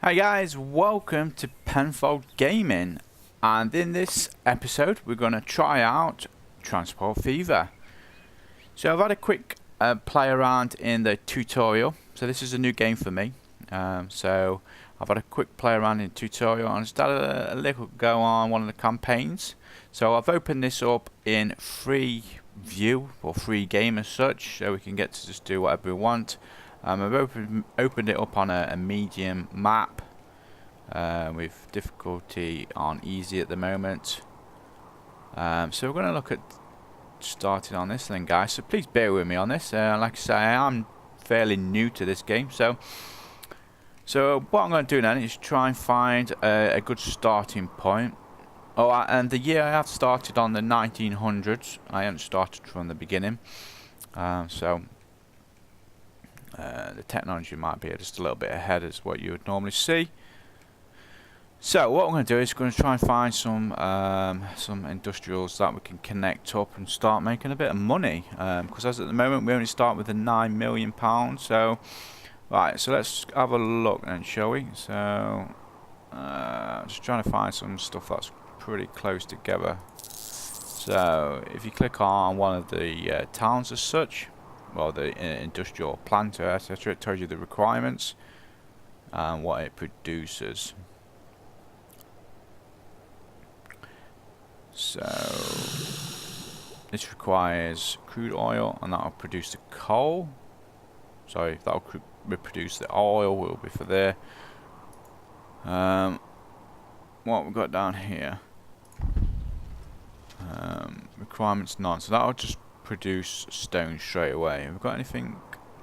Hi guys, welcome to Penfold Gaming, and in this episode we're going to try out Transport Fever. So I've had a quick play around in the tutorial, so this is a new game for me. So I've had a quick play around in the tutorial and just had a little go on one of the campaigns. So I've opened this up in free view or free game as such, so we can get to just do whatever we want. I've opened it up on a medium map with difficulty on easy at the moment. So we're going to look at starting on this then, guys, so please bear with me on this. Like I say, I'm fairly new to this game, so what I'm going to do then is try and find a good starting point. Oh, and the year I have started on the 1900s. I haven't started from the beginning, so the technology might be just a little bit ahead as what you would normally see. So what I'm going to do is going to try and find some industrials that we can connect up and start making a bit of money, because as at the moment we only start with a £9 million. So right, so let's have a look then, shall we? So just trying to find some stuff that's pretty close together. So if you click on one of the towns as such, well, the industrial plant, etc., it tells you the requirements and what it produces. So this requires crude oil, and that will produce the coal. Sorry, that will produce the oil. Will be for there. What we've got down here? Requirements none. So that will just produce stone straight away. Have we got anything?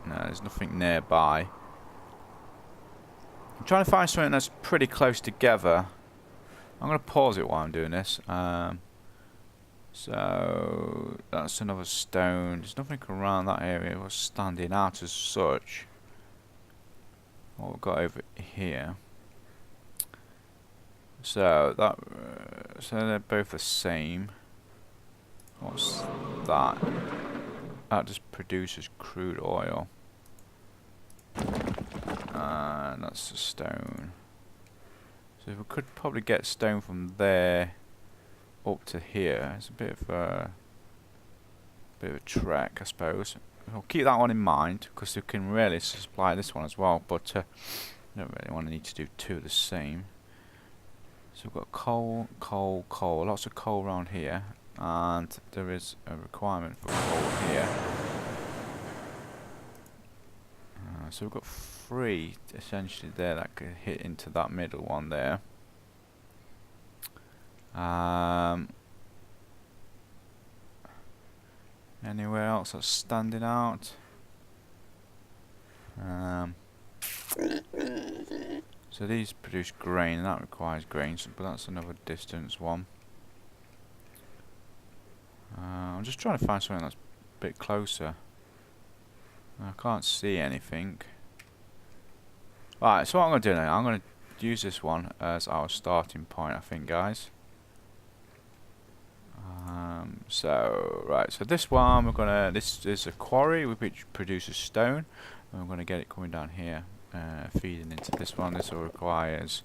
No, there's nothing nearby. I'm trying to find something that's pretty close together. I'm going to pause it while I'm doing this. So that's another stone. There's nothing around that area was standing out as such. What we've got over here. So that so they're both the same. What's that? That just produces crude oil. And that's the stone. So we could probably get stone from there up to here. It's a bit of a trek, I suppose. We'll keep that one in mind because we can really supply this one as well. But don't really want to need to do two of the same. So we've got coal, coal, coal. Lots of coal around here, and there is a requirement for coal here. So we've got three essentially there that could hit into that middle one there. Anywhere else that's standing out? So these produce grain, and that requires grain, but that's another distance one. I'm just trying to find something that's a bit closer. I can't see anything. Right, so what I'm going to do now, I'm going to use this one as our starting point, I think, guys. So this one, this is a quarry which produces stone, and we're going to get it coming down here, feeding into this one. This all requires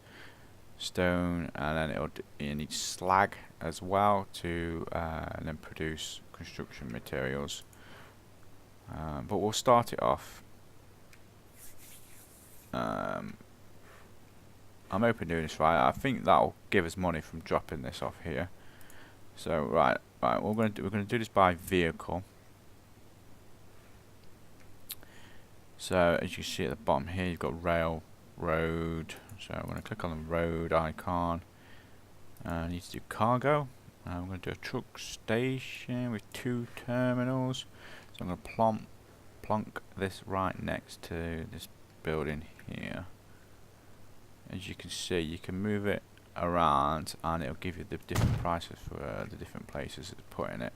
stone, and then it needs slag as well to then produce construction materials. But we'll start it off. I'm hoping doing this right. I think that'll give us money from dropping this off here. So right, we're going to do this by vehicle. So as you see at the bottom here, you've got rail, road. So I'm going to click on the road icon. I need to do cargo. I'm going to do a truck station with 2 terminals. So I'm going to plonk this right next to this building here. As you can see, you can move it around and it'll give you the different prices for the different places it's putting it.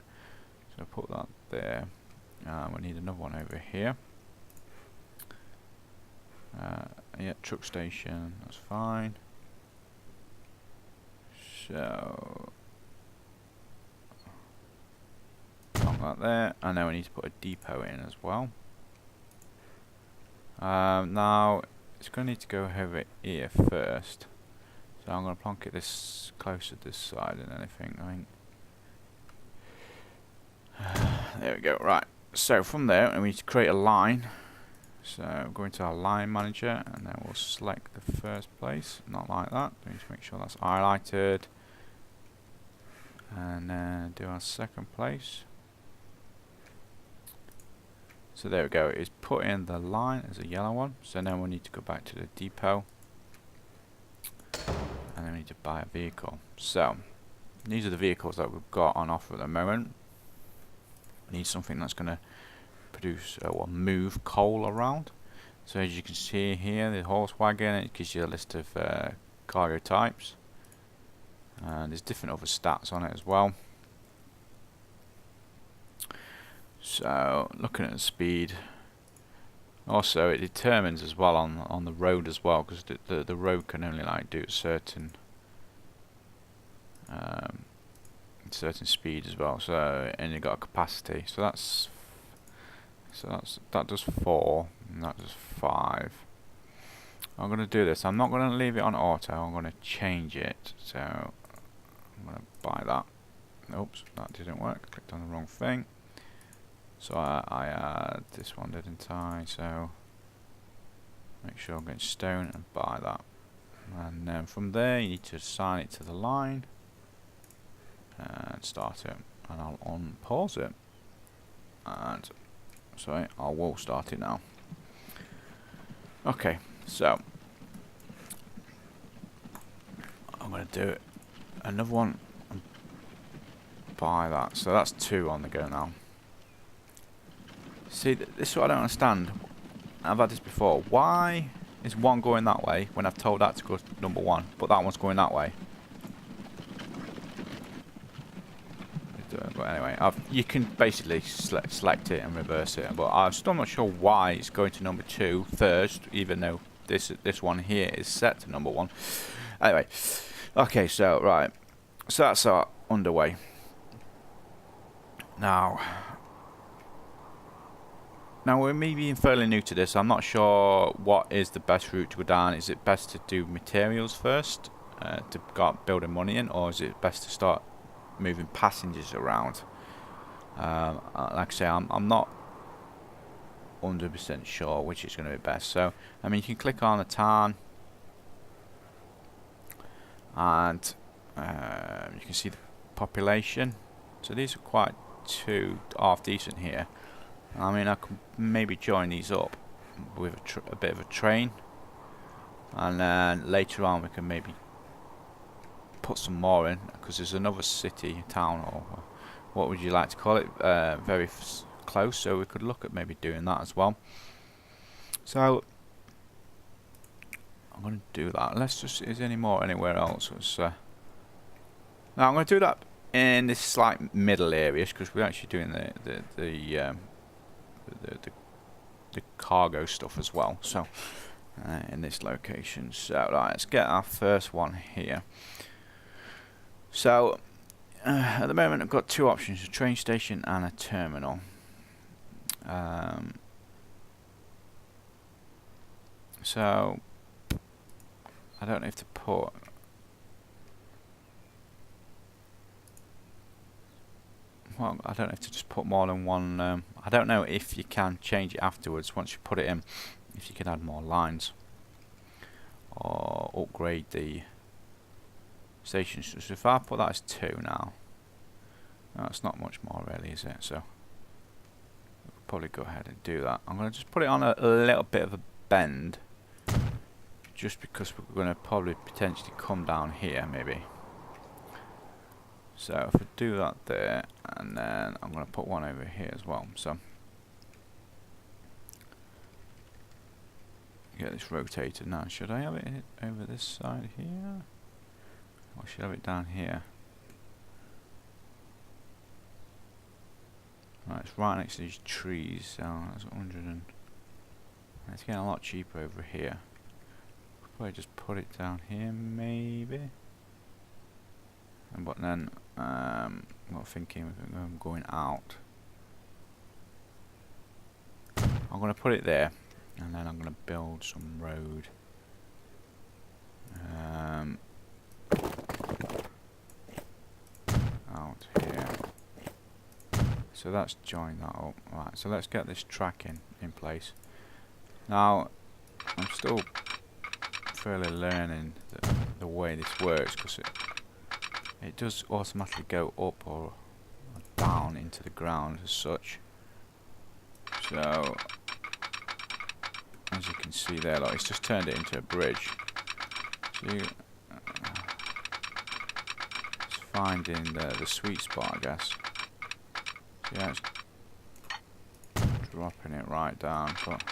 So I'll put that there. We need another one over here. Yeah, truck station, that's fine. So plonk that there, and now we need to put a depot in as well. Now it's going to need to go over here first, so I'm going to plonk it this closer to this side than anything, I think. There we go. Right, so from there we need to create a line. So go into our line manager and then we'll select the first place, not like that, we need to make sure that's highlighted, and then do our second place. So there we go, it's put in the line as a yellow one. So now we need to go back to the depot and then we need to buy a vehicle. So these are the vehicles that we've got on offer at the moment. We need something that's going to produce or move coal around. So as you can see here, the horse wagon, it gives you a list of cargo types, and there's different other stats on it as well. So looking at the speed, also it determines as well on the road as well, because the road can only like do a certain speed as well. So, and you've got a capacity, so that does 4 and that does 5. I'm going to do this. I'm not going to leave it on auto. I'm going to change it. So I'm going to buy that. Oops, that didn't work. Clicked on the wrong thing. So I add this one, didn't I? So make sure I'm getting stone and buy that. And then from there you need to assign it to the line and start it. And I'll unpause it. And sorry, I will start it now. Okay, so I'm going to do another one and buy that. So that's 2 on the go now. See, this is what I don't understand. I've had this before. Why is one going that way when I've told that to go to number 1, but that one's going that way? But anyway, you can basically select it and reverse it, but I'm still not sure why it's going to number 2 first, even though this one here is set to number 1. Anyway, okay, so right, so that's underway. Now we're me being fairly new to this. I'm not sure what is the best route to go down. Is it best to do materials first to start building money in, or is it best to start moving passengers around? Like I say, I'm not 100% sure which is going to be best. So I mean, you can click on the town and you can see the population. So these are quite half decent here. I mean, I could maybe join these up with a bit of a train, and then later on we can maybe put some more in, because there's another city, town, or what would you like to call it, very close, so we could look at maybe doing that as well. So I'm going to do that. Let's just, is there any more anywhere else? Now I'm going to do that in this slight middle areas, because we're actually doing the cargo stuff as well. So in this location, so right, let's get our first one here. So at the moment I've got 2 options, a train station and a terminal. So I don't know if to put, well, I don't know if to just put more than one. I don't know if you can change it afterwards once you put it in, if you can add more lines or upgrade the stations. So if I put that as 2 now, that's not much more really, is it? So we'll probably go ahead and do that. I'm going to just put it on a little bit of a bend, just because we're going to probably potentially come down here maybe. So if I do that there, and then I'm going to put one over here as well. So get this rotated now. Should I have it over this side here, or should I have it down here? Right, it's right next to these trees. So that's 100 and it's getting a lot cheaper over here. Probably just put it down here maybe. But then I'm not thinking of going out. I'm going to put it there. and then I'm going to build some road. Out here. So that's joined that up. Right, so let's get this track in place. Now, I'm still fairly learning the way this works, because it does automatically go up or down into the ground as such. So, as you can see there, like, it's just turned it into a bridge. So it's finding the sweet spot, I guess. So yeah, it's dropping it right down, but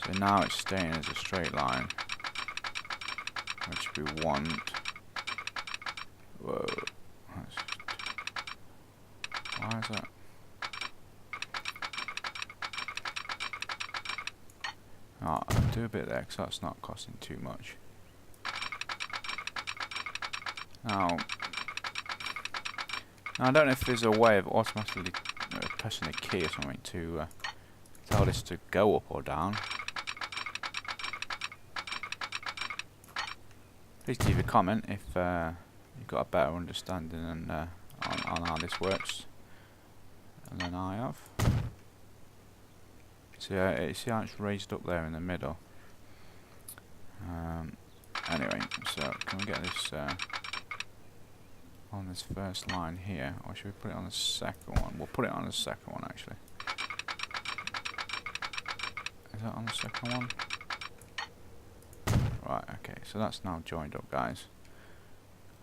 so now it's staying as a straight line, which we want. Whoa, why is that? Oh, I'll do a bit there because that's not costing too much. Now, I don't know if there's a way of automatically pressing a key or something to tell this to go up or down. Please leave a comment if you've got a better understanding on how this works than I have. So yeah, you see how it's raised up there in the middle. Anyway, so can we get this on this first line here, or should we put it on the second one? We'll put it on the second one actually. Is that on the second one? Right, okay, so that's now joined up, guys.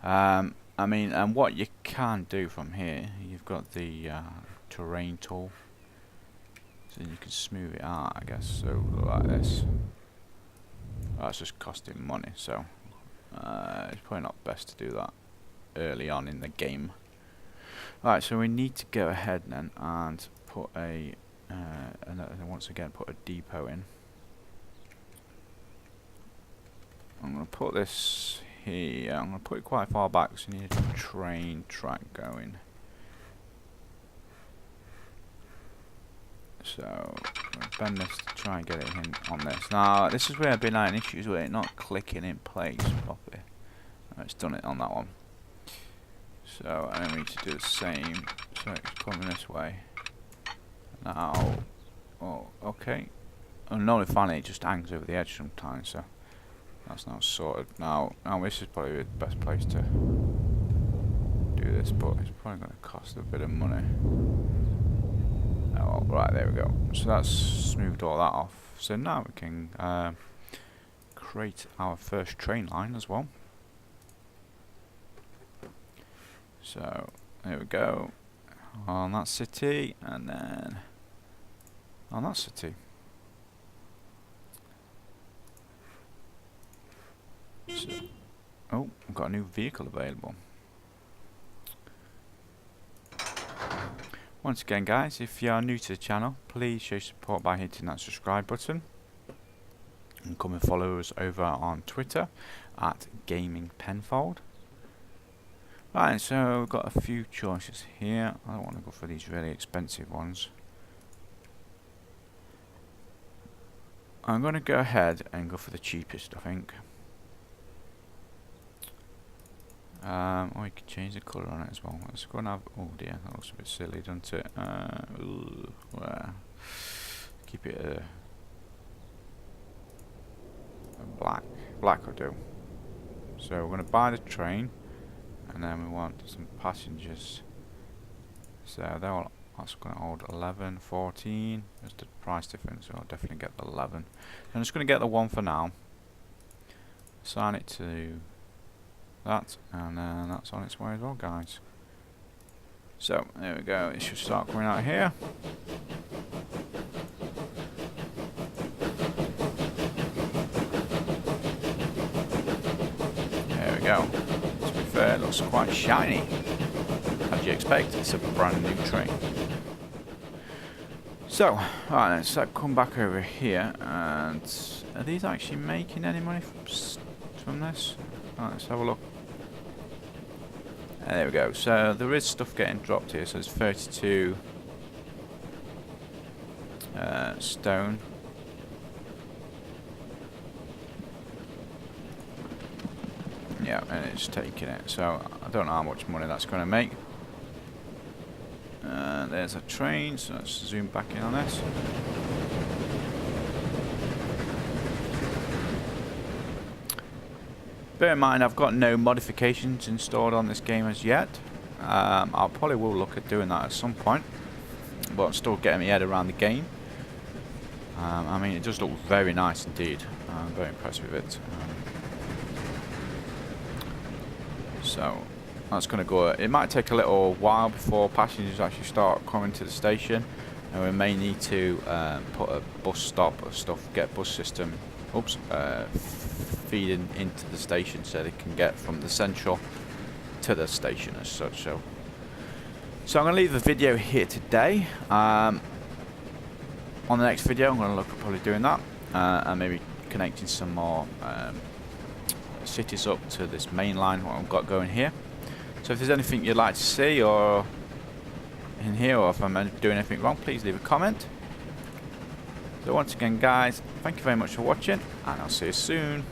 I mean, and what you can do from here, you've got the terrain tool, so you can smooth it out, I guess, so like this. That's just costing money, so it's probably not best to do that early on in the game. Right, so we need to go ahead then and put a once again put a depot in. I'm going to put this here. I'm going to put it quite far back, so we need a train track going. So I'm going to bend this to try and get it in on this. Now this is where I've been having issues with it not clicking in place properly. It's done it on that one. So I need to do the same. So it's coming this way. Now, oh, okay. And normally finally it just hangs over the edge sometimes, so that's now sorted. Now this is probably the best place to do this, but it's probably going to cost a bit of money. Oh, right, there we go. So that's smoothed all that off. So now we can create our first train line as well. So there we go, on that city, and then on that city. So, oh, we've got a new vehicle available. Once again, guys, if you are new to the channel, please show support by hitting that subscribe button, and come and follow us over on Twitter at Gaming Penfold. Right, so we've got a few choices here. I don't want to go for these really expensive ones. I'm going to go ahead and go for the cheapest, I think. Oh, you can change the colour on it as well. Let's go and have. Oh dear, that looks a bit silly, doesn't it? Well, keep it a black. Black will do. So we're going to buy the train. And then we want some passengers. So that's going to hold 11, 14. There's the price difference, so I'll definitely get the 11. I'm just going to get the one for now. Assign it to that, and then that's on its way as well, guys. So there we go. It should start coming out here. There we go. It looks quite shiny. As you expect, it's a brand new train. So, right, let's come back over here, and are these actually making any money from this? Right, let's have a look. There we go. So there is stuff getting dropped here. So there's 32 stone. Yeah, and it's taking it. So I don't know how much money that's going to make. There's a train, so let's zoom back in on this. Bear in mind, I've got no modifications installed on this game as yet. I probably will look at doing that at some point, but I'm still getting my head around the game. I mean, it does look very nice indeed. I'm very impressed with it. So that's going to go. It might take a little while before passengers actually start coming to the station, and we may need to put a bus stop or stuff, get bus system, feeding into the station so they can get from the central to the station as such. So I'm going to leave the video here today. On the next video, I'm going to look at probably doing that and maybe connecting some more cities up to this main line what I've got going here. So if there's anything you'd like to see or in here, or if I'm doing anything wrong, please leave a comment. So once again guys, thank you very much for watching, and I'll see you soon.